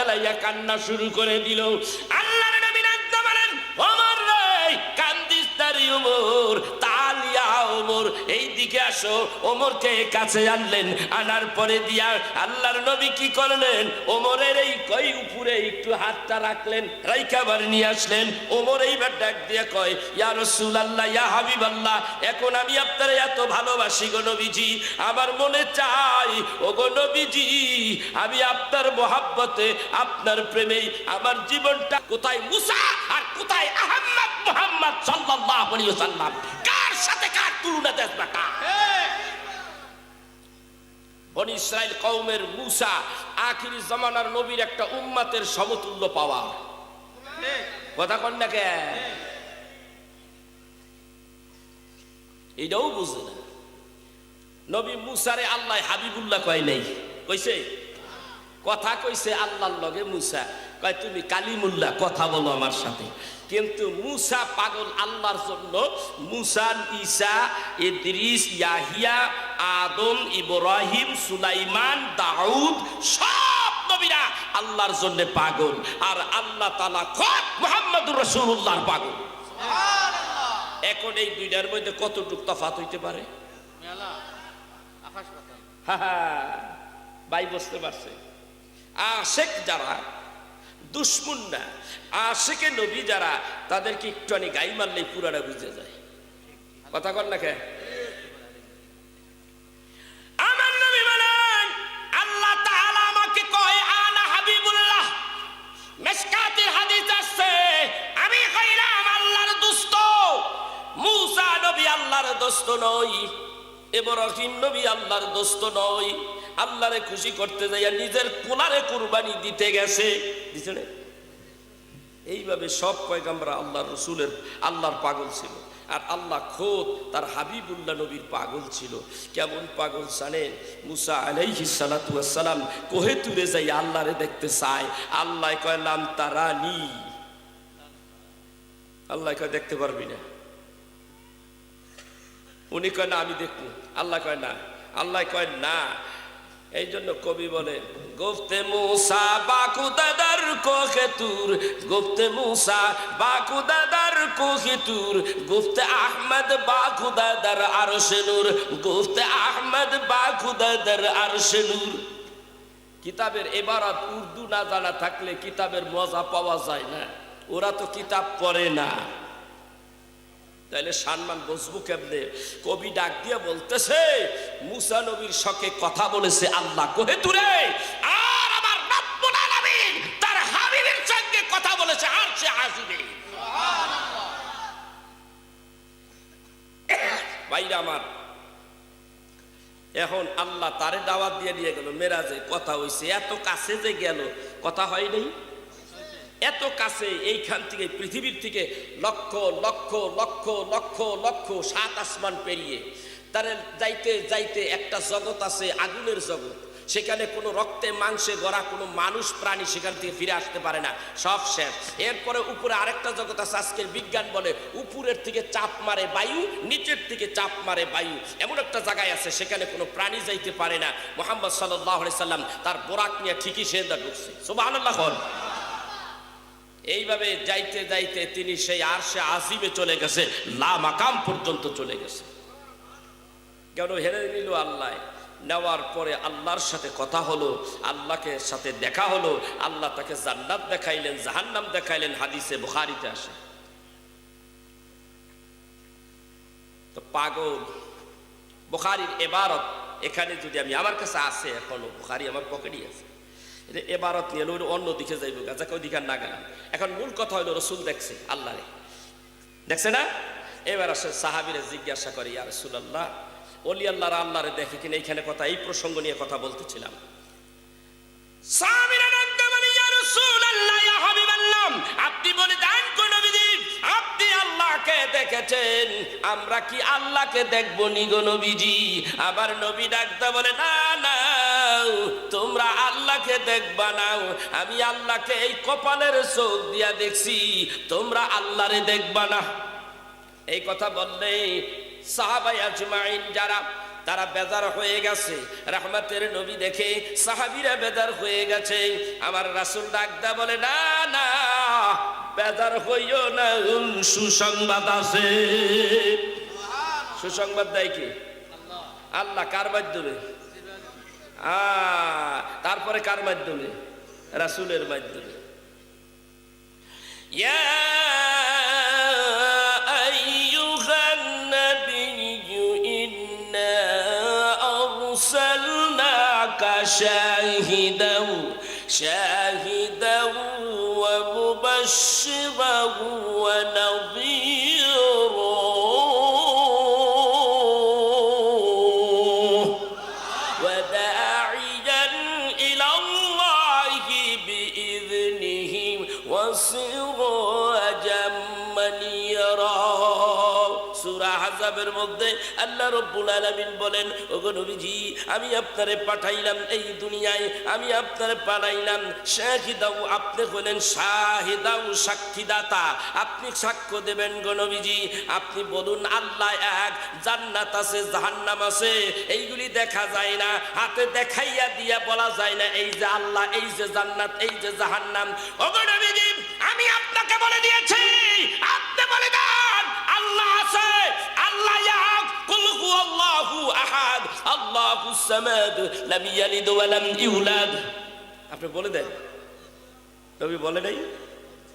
চালাইয়া কান্না শুরু করে দিল। আল্লাহর নবী ডাকতে বলেন, ওমর রে, কান্দিস না রে ওমর, তালিয়া ওমর, এই দিকে আসো। ওমরকে কাছে আনলেন, আনার পরে দিয়া আল্লাহর নবী কি করলেন, ওমরের এই কই উপরে একটু হাতটা রাখলেন, রাইখাবার নিয়ে আসলেন। ওমর এইবার ডাক দিয়ে কয়, ইয়া রাসূলুল্লাহ, ইয়া হাবিবাল্লাহ, এখন আমি আপনার এত ভালোবাসি গো নবীজি, আমার মনে চাই ও গো নবীজি, আমি আপনার মহাব্বতে, আপনার প্রেমেই আমার জীবনটা। কোথায় মুসা আর কোথায় আহমদ মুহাম্মদ সাল্লাল্লাহু আলাইহি ওয়াসাল্লাম? কার সাথে কার তুলনা দেখবা? বনি ইসরাইল কওমের মুসা আখিরি জামানার নবীর একটা উম্মতের সমতুল্য পাওয়া। কথা কন না কে? এটাও বুঝে না। নবী মুসারে আল্লাহ হাবিবুল্লাহ কয় নাই, কইছে? কথা কইছে আল্লাহর লগে মুসা কয়, তুমি কালিমুল্লাহ, কথা বলো আমার সাথে। কিন্তু মুসা পাগল আল্লাহর জন্য। মুসা, ঈসা, ইদ্রিস, ইয়াহিয়া, আদম, ইব্রাহিম, সুলাইমান, দাউদ, সব নবীরা আল্লাহর জন্য পাগল। আর আল্লাহ তাআলা খোদ মুহাম্মদুর রাসূলুল্লাহর পাগল। সুবহানাল্লাহ। এখন এই দুইটার মধ্যে কতটুকু তফাৎ হইতে পারে? মেলা, আকাশ পাতাল। ভাই বুঝতে পারছে? আশেক যারা, দুশ্মন না, আশেকে নবী যারা, তাদেরকে একটুখানি গাই মারলেই পুরাটা বুঝে যায়। কথা কন না কে? আমার নবী বলেন, আল্লাহ তাআলা আমাকে কয়, আনা হাবিবুল্লাহ। মিশকাতের হাদিস আছে, আমি কইলাম আল্লাহর দোস্ত। মুসা নবী আল্লাহর দোস্ত নয়, ইব্রাহিম নবী আল্লাহর দোস্ত নয়। আল্লাহরে খুশি করতে যাইয়া নিজের কোলারে কুরবানি দিতে গেছে। দিছে না? এইভাবে সব পয়গম্বর আল্লাহর রাসূলের আল্লাহর পাগল ছিল। আর আল্লাহ খোদ তার হাবিবুল্লাহ নবীর পাগল ছিল। কেমন পাগল জানেন? মুসা আলাইহিস সালাতু ওয়াস সালাম কোহে তুরে যাই আল্লাহরে দেখতে চায়। আল্লাহ কয়, লাম তারানি। আল্লাহ কয়, দেখতে পারবি না। উনি কয়, না আমি দেখব। আল্লাহ কয়, না। আল্লাহ কয়, না। এই জন্য কবি বলে, গুফতে মুসা বাকুদাদার কোহে তুর, গুফতে মুসা বাকুদাদার কোহে তুর, গুফতে আহমদ বাকুদাদার আরশে নূর, গুফতে আহমদ বাকুদাদার আরশে নূর। কিতাবের ইবারত উর্দু না জানা থাকলে কিতাবের মজা পাওয়া যায় না। ওরা তো কিতাব পড়ে না, তাইলে সম্মান বুঝবো কেমনে? কবি ডাক দিয়ে বলতেছে, মুসা নবীর শখে কথা বলেছে আল্লাহ কোহে তুরে, আর আমার রব্বুল আলামিন তার হাবিবের সঙ্গে কথা বলেছে আরশে আজিমে। সুবহানাল্লাহ। ভাইরা আমার, এখন আল্লাহ তারে দাওয়াত দিয়ে নিয়ে গেল মেরাজে। কথা হইছে, এত কাছে যে গেল, কথা হয় নাই? এত কাছে, এইখান থেকে পৃথিবীর থেকে লক্ষ লক্ষ লক্ষ লক্ষ লক্ষ 7 আসমান পেরিয়ে তারে যাইতে যাইতে একটা জগৎ আছে, আগুনের জগৎ। সেখানে কোনো রক্তে মাংসে গড়া কোনো মানুষ প্রাণী সেখান থেকে ফিরে আসতে পারে না, সব শেষ। এরপরে উপরে আরেকটা জগৎ আছে, আজকের বিজ্ঞান বলে উপরের থেকে চাপ মারে বায়ু, নিচের থেকে চাপ মারে বায়ু। এমন একটা জায়গায় আছে সেখানে কোনো প্রাণী যাইতে পারে না। মুহাম্মদ সাল্লাল্লাহু আলাইহি সাল্লাম তার বোরাক নিয়ে ঠিকই সেজদা ঢুকছে। সুবহানাল্লাহ। এইভাবে যাইতে যাইতে তিনি সেই আরশে আজিমে চলে গেছে, লা মাকাম পর্যন্ত চলে গেছে। কেন? হেরে নিল আল্লাহ। নেওয়ার পরে আল্লাহর সাথে কথা হলো, আল্লাহকে সাথে দেখা হলো। আল্লাহ তাকে জান্নাত দেখাইলেন, জাহান্নাম দেখাইলেন। হাদিসে বুখারীতে আসে। তো পাগল বুখারীর ইবারত এখানে যদি আমি, আমার কাছে আছে এখনো, বুখারী আমার পকেটে আছে, এবারত নিয়ে অন্য দিকে যাইব, যাকে ওই দিকে না গেলাম। এখন মূল কথা হইল, রসুল দেখছে আল্লাহরে, দেখছে না? এবার আসে সাহাবীরা জিজ্ঞাসা করে, ইয়া রাসূলুল্লাহ, ওলি আল্লাহরা আল্লাহরে দেখে কিনা? এইখানে কথা, এই প্রসঙ্গ নিয়ে কথা বলতেছিলাম। সাহাবীরা ডাকতে বলে, ইয়া রাসূলুল্লাহ, ইয়া হাবিবাল্লাহ, আপনি বলে দেন কোন নবীজি আপনি আল্লাহকে দেখেছেন, আমরা কি আল্লাহকে দেখবো নি গো নবীজি? আবার নবী ডাকতে বলে, না না, তোমরা আল্লাহকে দেখবা না, আমি আল্লাহকে এই কপালের চোখ দিয়া দেখছি, তোমরা আল্লাহরে দেখবা না। এই কথা বললে সাহাবায়ে আজমাইন যারা তারা বেজার হয়ে গেছে। রহমতের নবী দেখে সাহাবীরা বেজার হয়ে গেছে। আমার রাসূল ডাকদা বলে, না না, বেজার হইও না, সুসংবাদ আছে। সুসংবাদ দেয় কি? আল্লাহ। কার মাধ্যমে? তারপরে কার মাধ্যমে? রাসূলের মাধ্যমে। ইয়া আইয়ুহান নাবিয়্যু ইন্না আরসালনাকা শাহিদাও ওয়া মুবাশশিরাও ওয়া নাযীরা সূরা আহজাবের মধ্যে আল্লাহ রাব্বুল আলামিন বলেন, ওগো নবীজি, আমি আপনারে পাঠাইলাম এই দুনিয়ায়, আমি আপনারে পাঠাইলাম শাহিদাও, আপনি হলেন শাহিদাও, সাক্ষীদাতা, আপনি সাক্ষ্য দেবেন গো নবীজি। আপনি বলুন আল্লাহ এক, জান্নাত আছে, জাহান্নাম আছে, এইগুলি দেখা যায় না, হাতে দেখাইয়া দিয়া বলা যায় না এই যে আল্লাহ, এই যে জান্নাত, এই যে জাহান্নাম। ওগো নবীজি, আমি আপনাকে বলে দিয়েছি, আপনি বলে দেন আল্লাহ আছে, আল্লাহ এক, কুল হুয়াল্লাহু আহাদ, আল্লাহুস সামাদ, লাম ইয়ালিদ ওয়া লাম ইউলাদ। আপনি বলে দেন। নবী বলে নাই,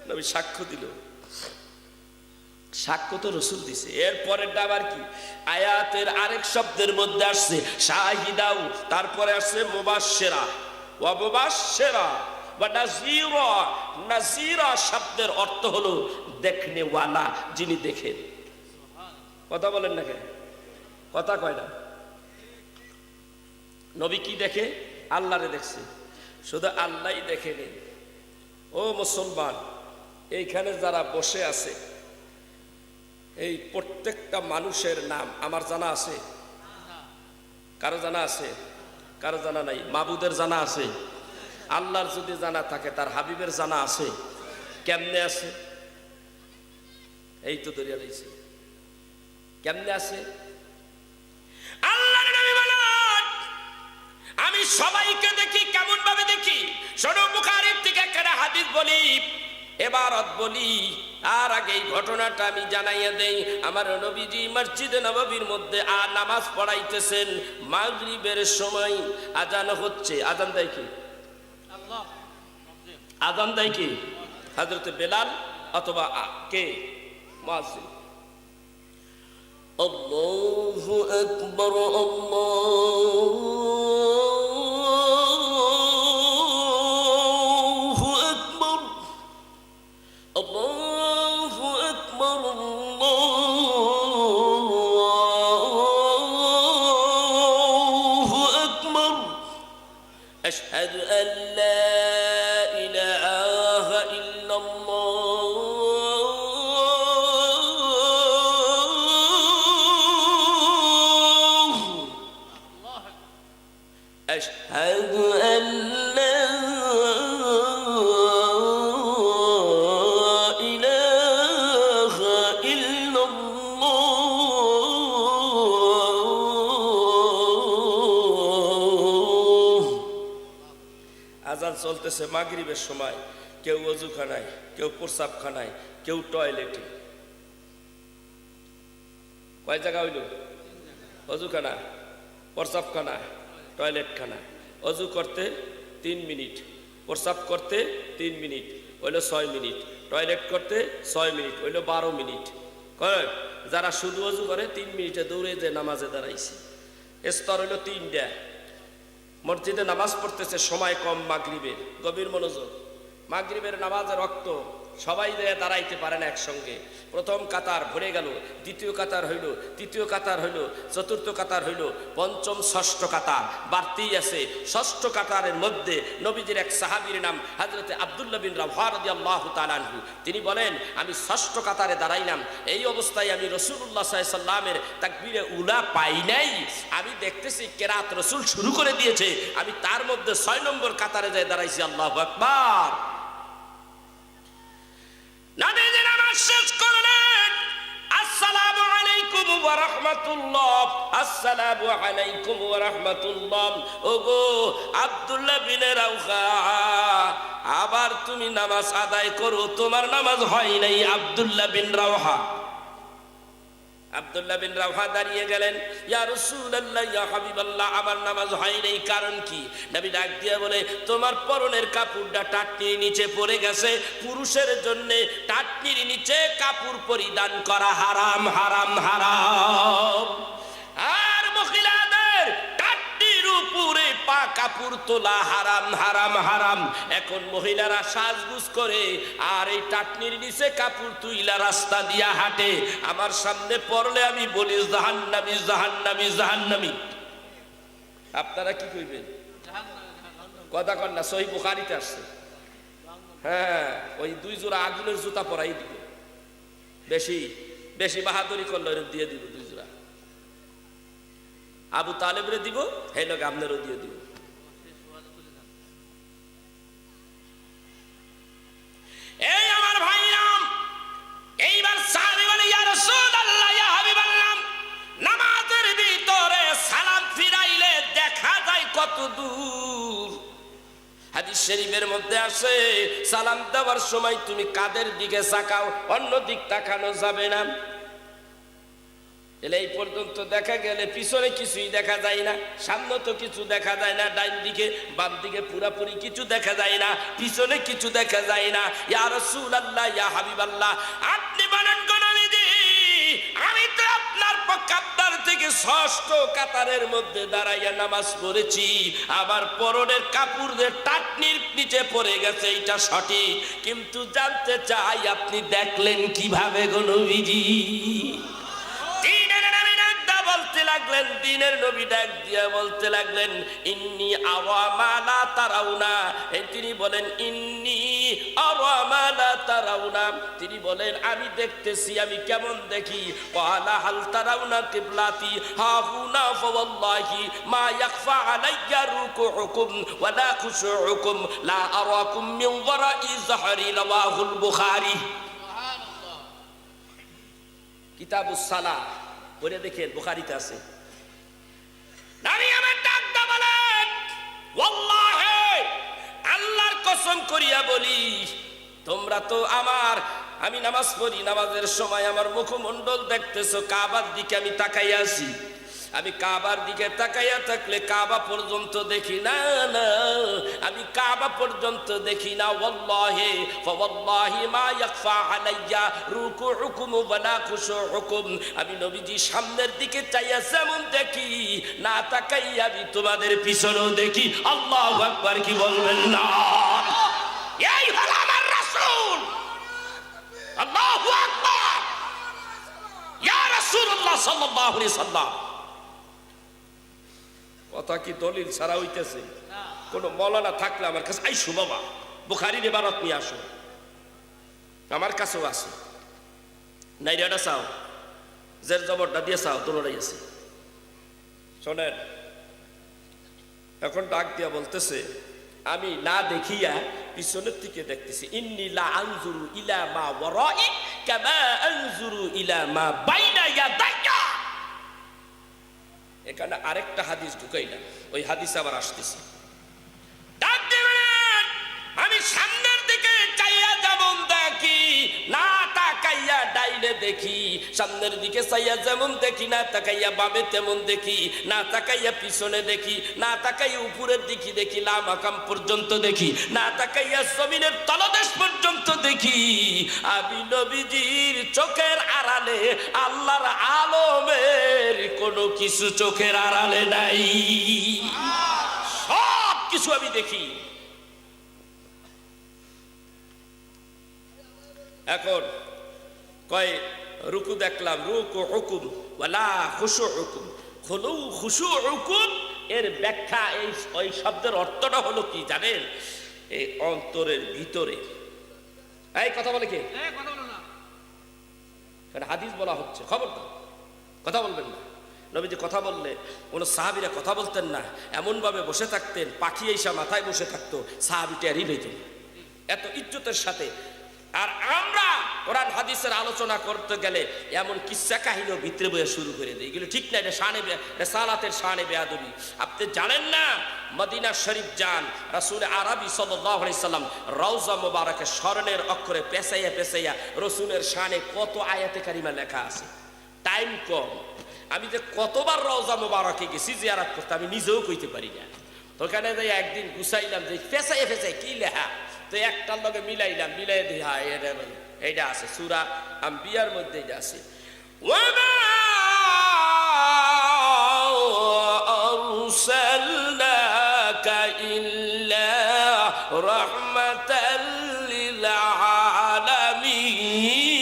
নবী সাক্ষ্য দিল। সাক্ষ্য তো রাসূল দিছে। এর পরেরটা আবার কি? আয়াতের আরেক শব্দের মধ্যে আসছে শাহিদাও, তারপরে আসছে মুবাশশিরা ওয়া মুবাশশিরা ওয়া নাযীরা। নাযীরা শব্দের অর্থ হলো দেখনেওয়ালা, যিনি দেখেন। কথা বলেন না কেন? কথা কয় না। নবী কি দেখে? আল্লাহরে দেখছে। শুধু আল্লাহই দেখেনি। ও মুসলমান, এইখানে যারা বসে আছে, এই প্রত্যেকটা মানুষের নাম আমার জানা আছে? কারো জানা আছে? কারো জানা নাই? মাবুদের জানা আছে? আল্লাহর যদি জানা থাকে, তার হাবিবের জানা আছে? কেমনে আছে? এই তো দরিয়া রয়েছে। কেমনে আছে? আল্লাহর নবী বলেন, আমি সবাইকে দেখি। কেমন ভাবে দেখি? শোনো, বুখারীর থেকে একটা হাদিস বলি, এবারত বলি, আর আগে এই ঘটনাটা আমি জানাইয়া দেই। আমার নবীজি মসজিদে নববীর মধ্যে নামাজ পড়াইতেছেন। মাগরিবের সময় আজান হচ্ছে। আজান দেয় কি? আল্লাহ। আজান দেয় কি? হযরত বেলাল অথবা কে? মুয়াজ্জিন। আল্লাহু আকবার, আল্লাহু আকবার, আল্লাহু আকবার, আল্লাহু আকবার, আশহাদু আল লা ইলাহা ইল্লাল্লাহ, أشهد أن لا إله إلا الله। আজান চলতেছে মাগরিবের সময়। কেউ ওযুখানায়, কেউ প্রস্রাবখানায়, কেউ টয়লেটে। কয় জায়গা হইল? ওযুখানা, প্রস্রাবখানা, টয়লেটখানা। অজু করতে 3 মিনিট, প্রস্রাব করতে 3 মিনিট, হইল 6 মিনিট, টয়লেট করতে 6 মিনিট, হইল 12 মিনিট। যারা শুধু অজু করে 3 মিনিটে দৌড়ে যে নামাজে দাঁড়াইছে। স্তর হইল 3টা। মসজিদে নামাজ পড়তেছে, সময় কম মাগরিবের। গভীর মনোযোগ। মাগরিবের নামাজের রক্ত সবাই দাঁড়াইতে পারে না একসঙ্গে। প্রথম কাতার ভরে গেল, দ্বিতীয় কাতার হইল, তৃতীয় কাতার হইল, চতুর্থ কাতার হইল, পঞ্চম ষষ্ঠ কাতার বাড়তেই আছে। ষষ্ঠ কাতারের মধ্যে নবীজির এক সাহাবীর নাম হযরতে আব্দুল্লাহ বিন রাওহা রাদিয়াল্লাহু তাআলা আনহু। তিনি বলেন, আমি ষষ্ঠ কাতারে দাঁড়াইলাম। এই অবস্থায় আমি রাসূলুল্লাহ সাল্লাল্লাহু আলাইহি সাল্লামের তাকবীরে উলা পাই নাই। আমি দেখতেছি কেরাত রাসূল শুরু করে দিয়েছে। আমি তার মধ্যে 6 নম্বর কাতারে যাই দাঁড়াইছি। আল্লাহু আকবার। নবীজি নামাজ শেষ করলেন, আসসালামু আলাইকুম আলাইকুম ওয়া রাহমাতুল্লাহ, আসসালামু আলাইকুম ওয়া রাহমাতুল্লাহ। ওগো আব্দুল্লাহ বিন রাওহা, আবার তুমি নামাজ আদায় করো, তোমার নামাজ হয় নাই। আব্দুল্লাহ বিন রাওহা দাঁড়িয়ে গেলেন, ইয়া রাসূলুল্লাহ, ইয়া হাবিবাল্লাহ, আমার নামাজ হয় নাই, কারণ কি? নবী ডাক দিয়ে বলে, তোমার পরনের কাপড়টা টাটনির নিচে পড়ে গেছে। পুরুষের জন্য টাটনির নিচে কাপড় পরিধান করা হারাম, হারাম, হারাম। আর মহিলাদের টাটনির উপরে পা কাপড় তোলা হারাম, হারাম, হারাম। এখন মহিলারা সাজগুজ করে আর এই টাটনির নিচে কাপড় তুইলা রাস্তা দিয়া হাঁটে। আমার সামনে পড়লে আমি বলি জাহান্নামী, জাহান্নামী, জাহান্নামী। আপনারা কি কইবেন? কথা কন না, সহিহ বুখারীতে আসছে। হ্যাঁ, ওই 2 জোড়া আগুনের জুতা পরাই দিব। বেশি বেশি বাহাদুরি করলে দিয়ে দিব 2 জোড়া। আবু তালেবরে দিব, এই লোক আপনারও দিয়ে দিব। এই আমার ভাইরাম, এইবার সাহাবী বলে, ইয়া রাসূলুল্লাহ, ইয়া হাবিবাল্লাহ, নামাজের ভিতরে সালাম ফিরাইলে দেখা যায় কত দূর। হাদিস শরীফের মধ্যে আছে, সালাম দেওয়ার সময় তুমি কাদের দিকে তাকাও, অন্য দিক তাকানো যাবে না। এই পর্যন্ত দেখা গেলে পিছনে কিছুই দেখা যায় না, সামনে তো কিছু দেখা যায় না, ডাইন দিকে বাম দিকে পুরাপুরি কিছু দেখা যায় না, পিছনে কিছু দেখা যায় না। ইয়া রাসূলুল্লাহ, ইয়া হাবিবাল্লাহ, আপনি বলেন গো নবীজি, আমি তো আপনার পক্ষে আপনার থেকে ষষ্ঠ কাতারের মধ্যে দাঁড়াইয়া নামাজ পড়েছি, আবার পরনের কাপড়ের টাটনির নিচে পড়ে গেছে, এটা সঠিক, কিন্তু জানতে চাই আপনি দেখলেন কিভাবে গো নবীজি? দিনের নবী ডাক দিয়া বলতে লাগলেন, ইন্নী আরা মা লা তারাউনা। তিনি বলেন, ইন্নী আরা মা লা তারাউনা। তিনি বলেন, আমি দেখতেছি, আমি কেমন দেখি? ক্বালা হাল তারাউনা কিবলাতি হাহুনা ফাওয়াল্লাহি মা ইয়াখফা আলাইয়া রুকুউকুম ওয়ালা খুশুউকুম লা আরাকুম মিন ওয়ারাই যাহরি। রাওয়াহুল বুখারী। সুবহানাল্লাহ। কিতাবুস সালাহ পড়ে দেখেন, বুখারীতে আছে। নবী আমার ডাক দা বলেন, ওয়াল্লাহি, আল্লাহর কসম করিয়া বলি, তোমরা তো আমি নামাজ পড়ি, নামাজের সময় আমার মুখমণ্ডল দেখতেছো কাবার দিকে আমি তাকাইয়া আছি। আমি কাবার দিকে তাকাইয়া থাকলে কাবা পর্যন্ত দেখি না, না, আমি কাবা পর্যন্ত দেখি না। ওয়াল্লাহি ফাওয়াল্লাহি মা ইয়াখফা আলাইয়া রুকুউকুম ওয়ালা খুশুউকুম। আমি নবীজি সামনের দিকে চাইয়া যেমন দেখি, না তাকাইয়া আমি তোমাদের পিছনেও দেখি। আল্লাহু আকবার, কি বলবেন না? এই হলো আমার রাসূল। আল্লাহু আকবার, ইয়া রাসূলুল্লাহ সাল্লাল্লাহু আলাইহি সাল্লাম। কথা কি দলিল ছাড়া হইতেছে? কোন মৌলানা থাকলে আমার কাছে আইসো বাবা, বুখারীর ইবারত নিয়ে আসো, আমার কাছেও আছে। নাইরাটা চাও, জের জবরটা দিয়ে চাও, দোনোটাই আছে। শোনেন, এখন ডাক দিয়া বলতেছে, আমি না দেখিয়া পিছনের দিকে দেখতেছি। ইন্নী লা আনজুরু ইলা মা ওয়ারাই কামা আনজুরু ইলা মা বাইনা ইয়াদাইয়া। এখানে আরেকটা হাদিস ঢুকাইলাম, ওই হাদিস আবার আসতেছে। আমি সামনের দিকে চাইয়া যেমন দেখি, না তাকাইয়া ডাইনে দেখি। সামনের দিকে চাইয়া যেমন দেখি, না তাকাইয়া বামে তেমন দেখি। না তাকাইয়া পিছনে দেখি, না তাকাইয়া উপরের দিকে দেখি, লা মাকাম পর্যন্ত দেখি, না তাকাইয়া জমিনের তলদেশ পর্যন্ত দেখি। আমি নবীজির চোখের আড়ালে আল্লাহর আলমের কোনো কিছু চোখের আড়ালে নাই, সব কিছু আমি দেখি। এখন কয় রুকু দেখলাম, রুকু হুকুম ওয়ালা খুশু হুকুম, খুলু খুশু হুকুম, এর ব্যাখ্যা এই ওই শব্দের অর্থটা হলো কি জানেন? এই অন্তরের ভিতরে। এই কথা বলে কে? কথা বলো না, হাদিস বলা হচ্ছে, খবর তো, কথা বলবেন না। নবীজি কথা বললে কোন সাহাবীরা কথা বলতেন না, এমন ভাবে বসে থাকতেন, পাখি এসে মাথায় বসে থাকতো, সাহাবী টেরই পেত। এত ইজ্জতের সাথে আর আমরা কোরআন হাদিসের আলোচনা করতে গেলে এমন কিচ্ছা কাহিনীও ভিতরে বইয়া শুরু করে দেয়, এগুলো ঠিক না। এটা শানে, এটা সালাতের শানে বেয়াদবি। আপনি জানেন না, মদিনা শরীফ যান, রাসূল আরবি সাল্লাল্লাহু আলাইহি সাল্লাম রওজা মুবারাকে স্বর্ণের অক্ষরে পেঁচাইয়া পেঁচাইয়া রসুলের শানে কত আয়াতে কারিমা লেখা আছে। টাইম কম, আমি যে কতবার রওজা মুবারকে গেছি জিয়ারত করতে আমি নিজেও কইতে পারি না। তো ওখানে যাই একদিন গুছাইলাম যে পেঁচাইয়া পেঁচাই কি লেখা, তো একটার লগে মিলাইলাম, মিলাই দিই হ্যাঁ এইটা আছে সূরা আম্বিয়ার মধ্যে এটা আছে, ওয়ামা আরসালনাকা ইল্লা রাহমাতাল লিল আলামিন,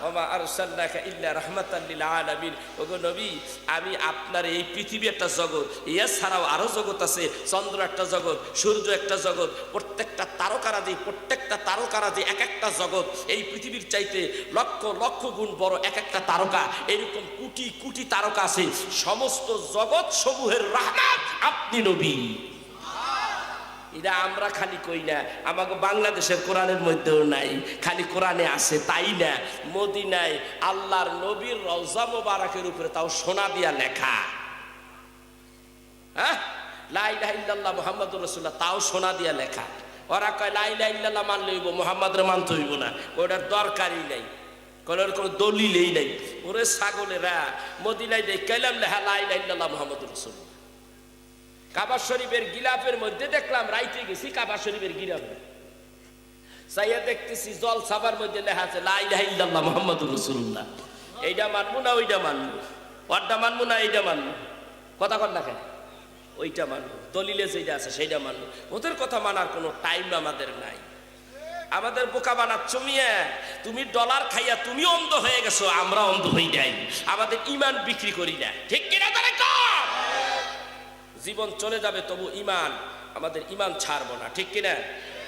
ওয়ামা আরসালনাকা ইল্লা রাহমাতাল লিল আলামিন। ওগো নবী, আমি আপনার এই পৃথিবী একটা জগৎ, এছাড়াও আরো জগৎ আছে, চন্দ্র একটা জগৎ, সূর্য একটা জগৎ, প্রত্যেকটা তারকারাজি, প্রত্যেকটা তারকারাজি এক একটা জগৎ, এই পৃথিবীর চাইতে লক্ষ লক্ষ গুণ বড় এক একটা তারকা, এরকম কোটি কোটি তারকা আছে। সমস্ত জগৎ সমূহের রাহমাত আপনি নবী। এটা আমরা খালি কই না, আমাকে বাংলাদেশের কোরআনের মধ্যেও নাই, খালি কোরআনে আছে তাই না, মদিনায় আল্লাহর নবীর রওজা মোবারকের উপরে তাও সোনা দিয়া লেখা, হ্যাঁ লা ইলাহা ইল্লাল্লাহ মুহাম্মাদুর রাসূলুল্লাহ, তাও সোনা দিয়া লেখা। ওরা কয় লা ইলাহা ইল্লাল্লাহ মানলে হইব, মুহাম্মাদের মানতে হইব না, ওটার দরকারই নাই, কোনো দলিলই নাই। ওরে ছাগলেরা, মদিনায় দেখাইলাম লেখা লা ইলাহা ইল্লাল্লাহ মুহাম্মাদুর রাসূলুল্লাহ। কাবা শরীফের গিলাফের মধ্যে দেখলাম, রাইতে গেছি কাবা শরীফের গিলাফে চাইয়া দেখতেছি জল সাবার মধ্যে লেখা আছে লা ইলাহা ইল্লাল্লাহ মুহাম্মাদুর রাসূলুল্লাহ। এইটা মানবো না ওইটা মানবো, ওরটা মানবো না এইটা মানবো, কথা কর না কেন, ওইটা মানবো, দলিলে যেটা আছে সেইটা মানবো। ওদের কথা মানার কোনো টাইম আমাদের নাই। আমাদের বোকা বানাচ্ছ মিয়া, তুমি ডলার খাইয়া তুমি অন্ধ হয়ে গেছো, আমরা অন্ধ হয়ে যাই, আমাদের ইমান বিক্রি করি না, ঠিক কিনা? তাহলে জীবন চলে যাবে তবু ইমান, আমাদের ইমান ছাড়বো না, ঠিক কিনা?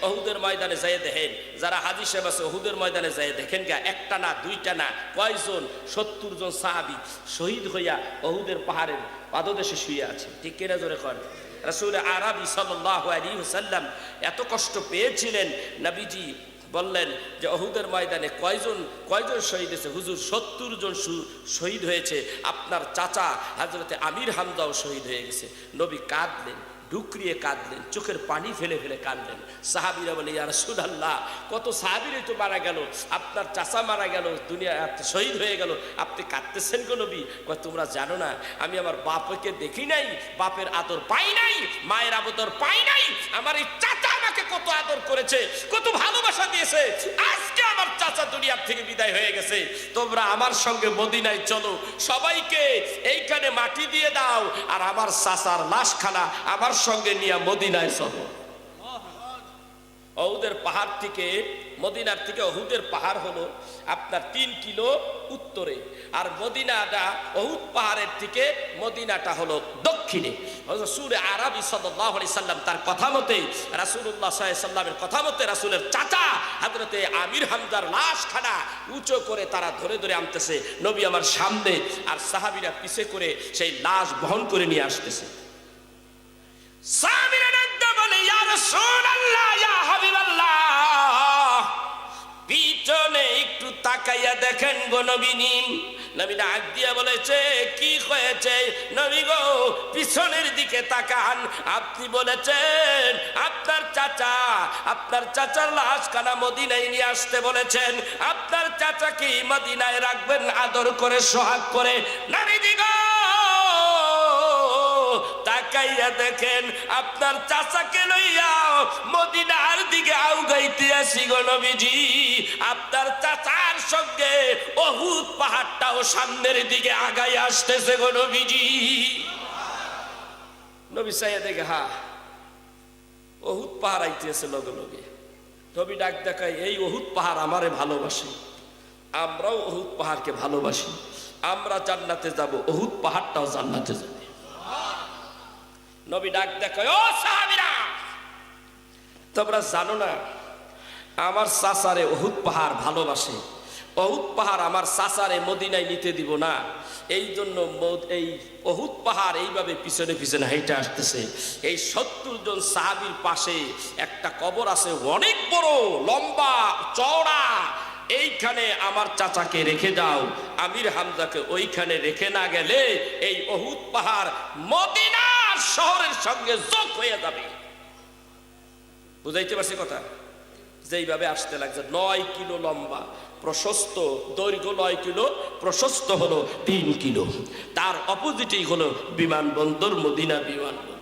ওহুদের ময়দানে যাই দেখেন, যারা হাজী সাহেব আছে ওহুদের ময়দানে যাই দেখেন গা, একটা না দুইটা না কয়জন, 70 জন সাহাবী শহীদ হইয়া ওহুদের পাহাড়ের পাদদেশে শুয়ে আছে, ঠিক কিনা? জোরে কর। রাসূল আরবি সাল্লাল্লাহু আলাইহি ওয়াসাল্লাম এত কষ্ট পেয়েছিলেন, নবীজি বললেন যে ওহুদের ময়দানে কয়জন শহীদ হয়েছে? হুজুর 70 জন শহীদ হয়েছে, আপনার চাচা হযরতে আমির হামজাও শহীদ হয়ে গেছে। নবী কাঁদলেন, ডুকরিয়ে কাঁদলেন, চোখের পানি ফেলে ফেলে কাঁদলেন। সাহাবীরা বলে ইয়া রাসূলুল্লাহ, কত সাহাবীরাই তো মারা গেল, আপনার চাচা মারা গেল, দুনিয়া শহীদ হয়ে গেল, আপনি কাঁদতেছেন গো নবী? কয় তোমরা জানো না, আমি আমার বাপকে দেখি নাই, বাপের আদর পাই নাই, মায়ের আদর পাই নাই, আমার এই চাচা আমাকে কত আদর করেছে, কত ভালোবাসা দিয়েছে, আজকে আমার চাচা দুনিয়ার থেকে বিদায় হয়ে গেছে, তোমরা আমার সঙ্গে মদিনায় চলো, সবাইকে এইখানে মাটি দিয়ে দাও, আর আমার চাচার লাশখানা আমার সঙ্গে নিয়ে মদিনায় চলো। ওহুদের পাহাড় থেকে, মদিনার থেকে ওহুদের পাহাড় হলো আপনার 3 কিলো উত্তরে, আর মদিনাটা ওহুদ পাহাড়ের থেকে মদিনাটা হলো দক্ষিণে। রাসূল আরবি সাল্লাল্লাহু আলাইহি সাল্লাম তার কথা মতে, রাসূলুল্লাহ সাল্লাল্লাহু আলাইহি সাল্লামের কথা মতে রাসূলের চাচা হযরতে আমির হামজার লাশখানা উঁচু করে তারা ধরে ধরে আনতেছে, নবী আমার সামনে আর সাহাবীরা পিছে করে সেই লাশ বহন করে নিয়ে আসতেছে। সাহাবীরা ডাকতে বলে ইয়া রাসূলুল্লাহ, ইয়া হাবিবাল্লাহ, পিছনে একটু তাকাইয়া দেখেন গো নবী। নবী ডাক দিয়া বলেছে কি হয়েছে? নবী গো পিছনের দিকে তাকান, আপনি বলেছেন আপনার চাচার লাশখানা মদিনায় নিয়ে আসতে বলেছেন, আপনার চাচাকে মদিনায় রাখবেন আদর করে সোহাগ করে। নবী গো তাকাইয়া দেখেন আপনার চাচাকে লইয়া মদিনার দিকে আউগাইতে আসি গো নবীজি, আপনার চাচার সঙ্গে ওহুদ পাহাড়টাও সামনের দিকে আগাই আসতেছে গো নবীজি। নবী চাইয়া দেখে হা ওহুদ পাহাড় আইতেছে লগে লগে। নবী ডাক দেখায় এই ওহুদ পাহাড় আমারে ভালোবাসে, আমরাও ওহুদ পাহাড়কে ভালোবাসি, আমরা জান্নাতে যাব, ওহুদ পাহাড়টাও জান্নাতে যাবে। নবী ডাক দেখায় ও সাহাবীরা, তোমরা জানো না আমার চাচারে ওহুদ পাহাড় ভালোবাসে, অহুদ পাহাড় আমার চাচারে মদিনায় নিতে দিব না, এই জন্য এই অহুদ পাহাড় এইভাবে পিছনে পিছনে হেঁটে আসতেছে। এই 70 জন সাহাবীর পাশে একটা কবর আছে, অনেক বড়, লম্বা, চওড়া। এইখানে আমার চাচাকে রেখে দাও, আমির হামজাকে ওইখানে রেখে না গেলে এই অহুদ পাহাড় মদিনার শহরের সঙ্গে যোগ হয়ে যাবে। বুঝাইতে পারছি কথা? যেইভাবে আসতে লাগছে, 9 কিলো লম্বা, প্রশস্ত, দৈর্ঘ্য 9 কিলো, প্রশস্ত হলো 3 কিলো। তার অপোজিটেই হলো বিমানবন্দর, মদিনা বিমানবন্দর।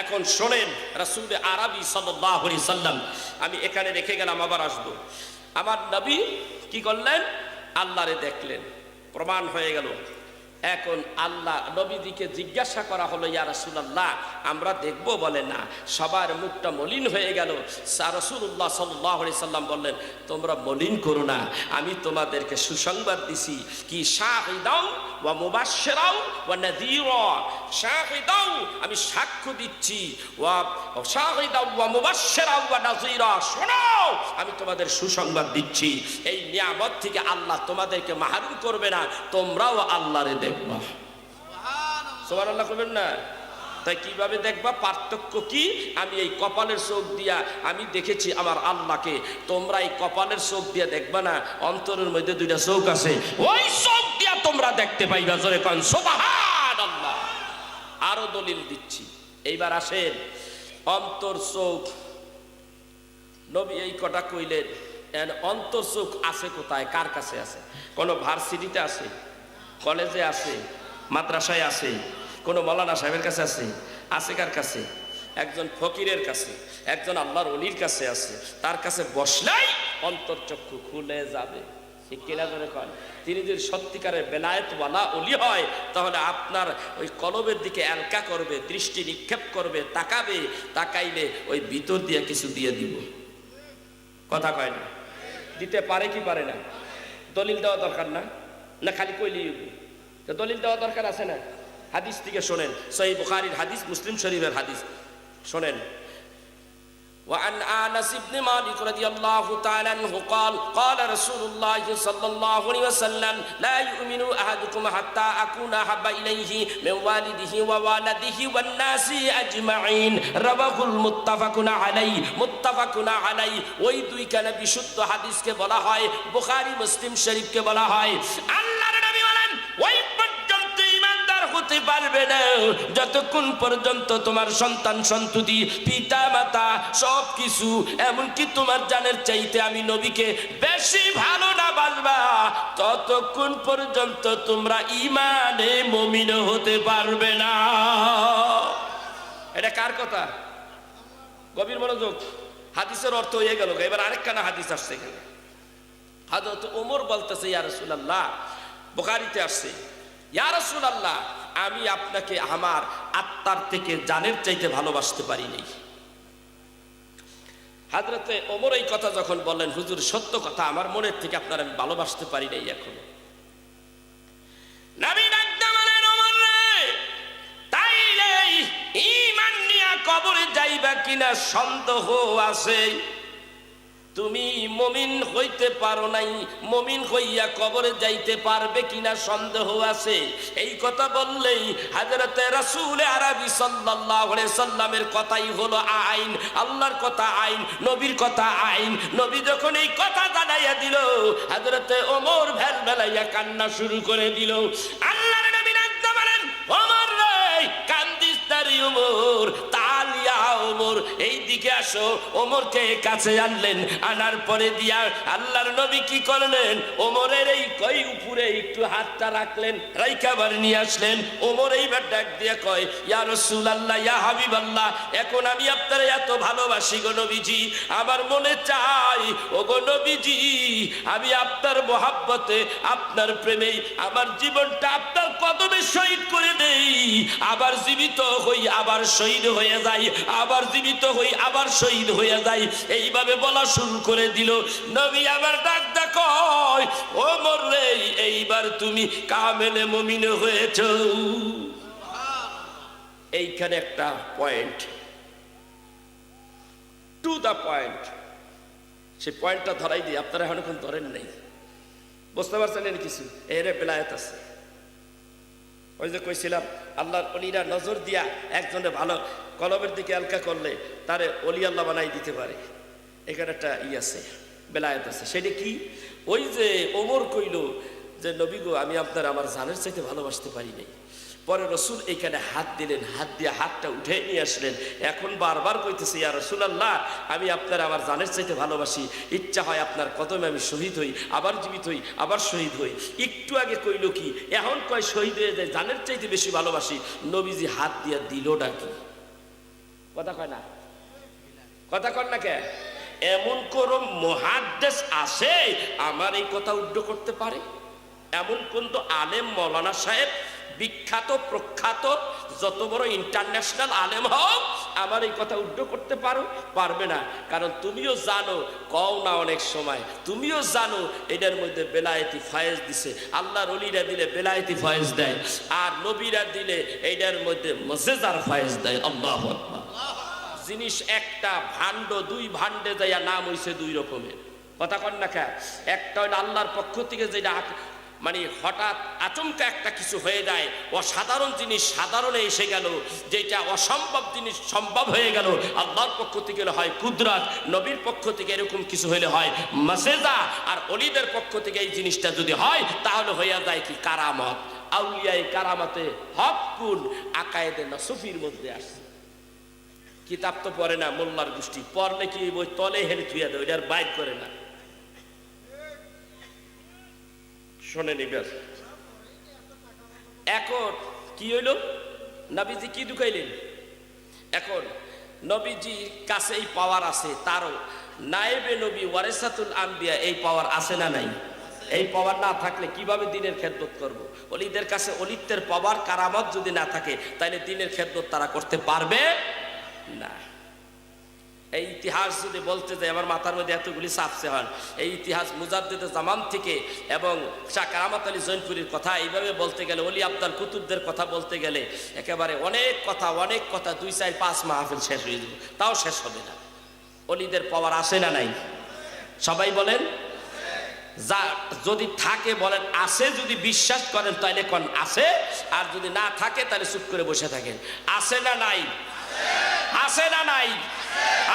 এখন শোনেন রাসূল আরবি সাল্লাল্লাহু আলাইহি সাল্লাম, আমি এখানে রেখে গেলাম, আবার আসবো। আমার নবী কি করলেন? আল্লাহরে দেখলেন, প্রমাণ হয়ে গেল। এখন আল্লাহ নবীদিকে জিজ্ঞাসা করা হলো, ইয়া রাসূলুল্লাহ আমরা দেখব? বলে না। সবার মুখটা মলিন হয়ে গেল। রাসূলুল্লাহ সাল্লাল্লাহু আলাইহি সাল্লাম বললেন, তোমরা মলিন করো না, আমি তোমাদেরকে সুসংবাদ দিছি। কি? শাহিদাও ওয়া মুবাশশিরাও ওয়া নাযীরা। শাহিদাও, আমি সাক্ষ্য দিচ্ছি, ওয়া শাহিদাও ওয়া মুবাশশিরাও ওয়া নাযীরা, শোনো আমি তোমাদের সুসংবাদ দিচ্ছি। এই নিয়ামত থেকে আল্লাহ তোমাদেরকে মাহরুম করবে না, তোমরাও আল্লাহরে দেখবা। সুবহানাল্লাহ করবেন না? তাই কিভাবে দেখবা? পার্থক্য কি? আমি এই কপালের চোখ দিয়া আমি দেখেছি আমার আল্লাহকে, তোমরা এই কপালের চোখ দিয়া দেখবা না, অন্তরের মধ্যে 2টা চোখ আছে, ওই চোখ দিয়া তোমরা দেখতে পাইবা। জোরে কোন সুবহানাল্লাহ। আরো দলিল দিচ্ছি, এইবার আসেন অন্তর চোখ। নবী এই কটা কইলেন। অন্তর চোখ আছে কোথায়? কার কাছে আছে? কোন ভার্সিটিতে আছে, কলেজে আছে, মাদ্রাসায় আছে, কোন মৌলানা সাহেবের কাছে আছে? আছে কার কাছে? একজন ফকিরের কাছে, একজন আল্লাহর ওলির কাছে আছে। তার কাছে বসলেই অন্তরচক্ষু খুলে যাবে। ঠিক কিনা ধরে কয়? তিনি যদি সত্যিকারের বেলায়েতওয়ালা ওলি হয়, তাহলে আপনার ওই কলবের দিকে এলকা করবে, দৃষ্টি নিক্ষেপ করবে, তাকাবে, তাকাইলে ওই ভিতর দিয়ে কিছু দিয়ে দিব। কথা কয় না? দিতে পারে কি পারে না? দলিল দেওয়া দরকার না? না খালি কইলেই হবে? দলিল দেওয়া দরকার আছে না? হাদিস থেকে শোনেন, সহিহ বুখারীর হাদিস, মুসলিম শরীফের হাদিস শোনেন। وعن أنس بن مالك رضي الله تعالى عنه قال قال رسول الله صلى الله عليه وسلم لا يؤمن أحدكم حتى أكون أحب إليه من والده ووالده والناس أجمعين رواه المتفق عليه متفق عليه। ওই দুইখানে বিশুদ্ধ হাদিসকে বলা হয়, বুখারী মুসলিম শরীফকে বলা হয়। আল্লাহর নবী বলেন, ওই পর্যন্ত ঈমানদার হতে পারবে না যতক্ষণ পর্যন্ত তোমার সন্তান সন্ততি, পিতা মাতা সব কিছু, এমনকি তোমার জানের চাইতে আমি নবীকে বেশি ভালো না বাসবা, ততক্ষণ পর্যন্ত তোমরা ঈমানে মুমিন হতে পারবে না। এটা কার কথা? গভীর মনোযোগ। হাদিসের অর্থ হয়ে গেল। এবার আরেকখানা হাদিস আসছে এখানে। হযরত ওমর বলতেছে, ইয়া রাসূলুল্লাহ, বুখারীতে আসছে, ইয়া রাসূলুল্লাহ আমি আপনাকে আমার আত্মার থেকে জানের চাইতে ভালোবাসতে পারি নাই। হযরতে ওমর এই কথা যখন বললেন, হুজুর সত্য কথা, আমার মনের থেকে আপনার আমি ভালোবাসতে পারি নাই এখনো। নবী ডাকতে বলেন, ওমর রে, তাইলে ঈমান নিয়া কবরে যাইবা কিনা সন্দেহ আছে। তুমি মুমিন হইতে পারো নাই, মুমিন হইয়া কবরে যাইতে পারবে কিনা সন্দেহ আছে। এই কথা বললেই হযরতে রাসূল আরবি সাল্লাল্লাহু আলাইহি সাল্লামের কথাই হলো আইন, আল্লাহর কথা আইন, নবীর কথা আইন। নবী যখন এই কথা জানাইয়া দিল, হযরতে ওমর ভেল ভেলাইয়া কান্না শুরু করে দিল। আল্লাহর নবী ডাকতে বলেন, ওমর রে, কান্দিস না রে ওমর, তালিয়া ওমর, এই দিকে আসো। ওমরকে কাছে আনলেন, আনার পরে দিয়া আল্লাহর নবী কি করলেন? ওমরের এই কই উপরে একটু হাতটা রাখলেন, রাইখাবার নিয়ে আসলেন। ওমর এইবার ডাক দিয়ে কয়, ইয়া রাসূলুল্লাহ, ইয়া হাবিবাল্লাহ, এখন আমি আপনার এত ভালোবাসি গো নবীজি, আমার মনে চাই ও গো নবীজি, আমি আপনার মহাব্বতে, আপনার প্রেমে আমার জীবনটা আপনার কদমে শহীদ করে দেই, আবার জীবিত হই, আবার শহীদ হয়ে যাই, আবার জীবিত হই, আবার শহীদ হয়ে যাই। এইভাবে বলা শুরু করে দিল। নবী আবার ডাক কয়, ওমর রে, এইবার তুমি কামেলে মুমিন হয়েছো। এইখানে একটা পয়েন্ট, টু দা পয়েন্ট। সেই পয়েন্টটা ধরাই দিই, আপনারা এখন এখন ধরেন নাই, বুঝতে পারছেন এর কিছু? এর বেলায়েত আছে। ওই যে কইছিলাম আল্লাহর অলিরা নজর দিয়া একজনে ভালো কলমের দিকে হালকা করলে তারে অলি আল্লাহ বানাই দিতে পারে। এখানে একটা আছে, বেলায়েত আছে। সেটা কি? ওই যে ওমর কইল যে নবী গো, আমি আপনার আমার জানের চাইতে ভালোবাসতে পারি নাই। পরে রসুল এইখানে হাত দিলেন, হাত দিয়ে হাতটা উঠে নিয়ে আসলেন। এখন বারবার কইতেছে, ইয়া রাসূলুল্লাহ, আমি আপনার আমার জানের চাইতে ভালোবাসি, ইচ্ছা হয় আপনার কদমে আমি শহীদ হই, আবার জীবিত হই, আবার শহীদ হই। একটু আগে কইল কি, এখন কয় শহীদ হয়ে যায়, জানের চাইতে বেশি ভালোবাসি। নবীজি হাত দিয়া দিল ডাকি, কথা কয় না, কথা কন না কে? এমন কোন মুহাদ্দিস আছে আমার এই কথা উদ্ধ করতে পারে? এমন কোন তো আলেম মৌলানা সাহেব, বিখ্যাত প্রখ্যাত যত বড় ইন্টারন্যাশনাল আলেম হোক, আমার এই কথা উদ্ধ করতে পারবে না। কারণ তুমিও জানো, কও না অনেক সময়, তুমিও জানো এটার মধ্যে বেলায়েতি ফয়েজ দিছে। আল্লাহর ওলিরা দিলে বেলায়েতি ফয়েজ দেয়, আর নবীরা দিলে এইটার মধ্যে মুজিজার ফয়েজ দেয়। আল্লাহু আকবার। জিনিস একটা, ভাণ্ড দুই ভাণ্ডে যাইয়া নাম হইছে দুই রকমের, কথা কন না কে? একটা হইল আল্লাহর পক্ষ থেকে যেটা মানে হঠাৎ আচমকা একটা কিছু হয়ে যায়, অসাধারণ জিনিস সাধারণে এসে গেল, যেটা অসম্ভব জিনিস সম্ভব হয়ে গেল, আল্লাহর পক্ষ থেকে হয় কুদরত, নবীর পক্ষ থেকে এরকম কিছু হইলে হয় মাসেজা, আর অলিদের পক্ষ থেকে এই জিনিসটা যদি হয় তাহলে হইয়া যায় কি কারামত। আউলিয়ায়ে কারামতে হকুন আকায়েদে নসফির মধ্যে আসছে। কিতাব তো পড়ে না মোল্লার গোষ্ঠী, পড়লে কি বই তলে হেরে থুইয়া দেয়, ওইটার বাইর করে না। শোনেন এবার, এখন কি হইল, নবীজি কি ঢুকাইলেন? এখন নবীজির কাছে এই পাওয়ার আছে, তারও নায়েবে নবী ওয়ারিসাতুল আম্বিয়া এই পাওয়ার আছে না নাই? এই পাওয়ার না থাকলে কিভাবে দিনের খেদমত করব? অলিদের কাছে অলিত্বের পাওয়ার কারামত যদি না থাকে তাহলে দিনের খেদমত তারা করতে পারবে না। এই ইতিহাস যদি বলতে যাই আমার মাথার মধ্যে এতগুলি চাপসে হন। এই ইতিহাস মুজাদ্দিদ জামান থেকে এবং শাহ কারামত আলী জৈনপুরীর কথা এইভাবে বলতে গেলে, অলি আব্দাল কুতুবদের কথা বলতে গেলে একেবারে অনেক কথা 2, 4, 5 মাহফিল শেষ হয়ে যাবে, তাও শেষ হবে না। অলিদের পাওয়ার আসে না নাই? সবাই বলেন। যা যদি থাকে বলেন আছে, যদি বিশ্বাস করেন তাহলে কোন আছে, আর যদি না থাকে তাহলে চুপ করে বসে থাকেন। আছে না নাই? আছে না নাই?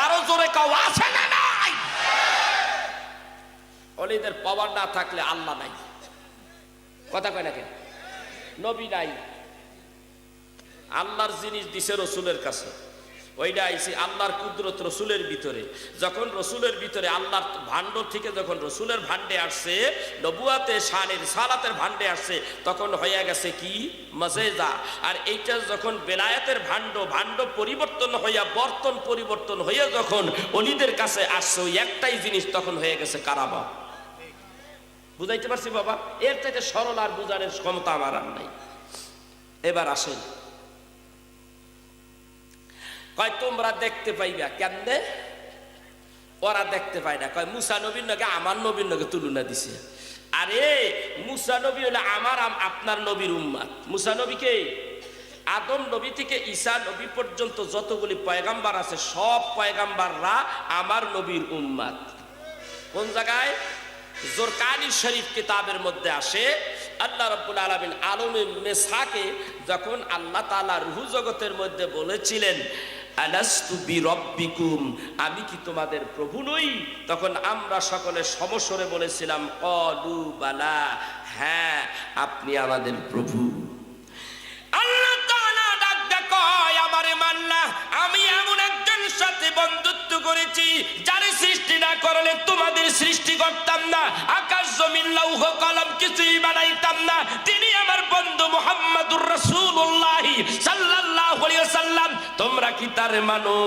আরো জোরে কাও, আছে না নাই? অলিদের পাওয়ার না থাকলে আল্লাহ নাই, কথা কয় না কেন? নবী নাই, আল্লাহর জিনিস দিছে রসুলের কাছে, ওইটা আইছে আল্লাহর কুদরত রসুলের ভিতরে। যখন রসুলের ভিতরে আল্লাহর ভাণ্ড থেকে যখন রসুলের ভাণ্ডে আসছে, নবুয়াতে শানের সালাতের ভাণ্ডে আসছে, তখন হয়ে গেছে কি মজেজা। আর এইটা যখন বেলায়েতের ভাণ্ড পরিবর্তন হইয়া বর্তন পরিবর্তন হইয়া যখন অলিদের কাছে আসছে, ওই একটাই জিনিস তখন হয়ে গেছে কারামত। বুঝাইতে পারছি বাবা? এর থেকে সরল আর বুঝানোর ক্ষমতা আমার আর নাই। এবার আসেন, কয় তোমরা দেখতে পাইবা কেমনে? ওরা দেখতে পায় না। কয় মুসা নবীর নগে আমার নবীর নগে তুলনা দিছে। আরে মুসা নবী হলো আমার আপনার নবীর উম্মত। মুসা নবীকে আদম নবী থেকে ঈসা নবী পর্যন্ত যতগুলি পয়গাম্বার আছে সব পয়গাম্বাররা আমার নবীর উম্মত। কোন জায়গায়? জোরকানি শরীফ কিতাবের মধ্যে আসে, আল্লাহ রাব্বুল আলামিন আলমে মেসাকে যখন আল্লাহ তাআলা রূহ জগতের মধ্যে বলেছিলেন আলাস্তু বিরব্বিকুম, আমি কি তোমাদের প্রভু নই? তখন আমরা সকলে সমস্বরে বলেছিলাম ক্বালু বালা, হ্যাঁ আপনি আমাদের প্রভু। আল্লাহ তাআলা ডাক কয় আমারে মাননা, আমি এমন একজনের সাথে বন্ধুত্ব করেছি যারে সৃষ্টি না করলে তোমাদের সৃষ্টি করতাম না, আকাশ জমিন লৌহ কলম কিছুই বানাইতাম না। তিনি আমার বন্ধু মুহাম্মাদুর রাসূলুল্লাহ সাল্লাল্লাহু আলাইহি ওয়াসাল্লাম। তোমরা কি তারে মানো?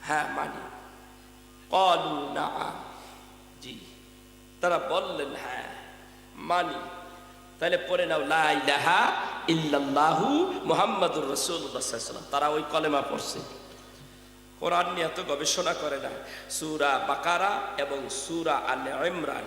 হ্যাঁ মানি। ক্বালু নাআম, জি, তারা বললেন হ্যাঁ মানি। তাহলে পড়ে নাও লা ইলাহা ইল্লাল্লাহু মুহাম্মাদুর রাসূলুল্লাহ সাল্লাল্লাহু আলাইহি ওয়াসাল্লাম। তারা ওই কলেমা পড়ছে। কোরআন নিয়ে এত গবেষণা করে না। সূরা বাকারা এবং সূরা আলে ইমরান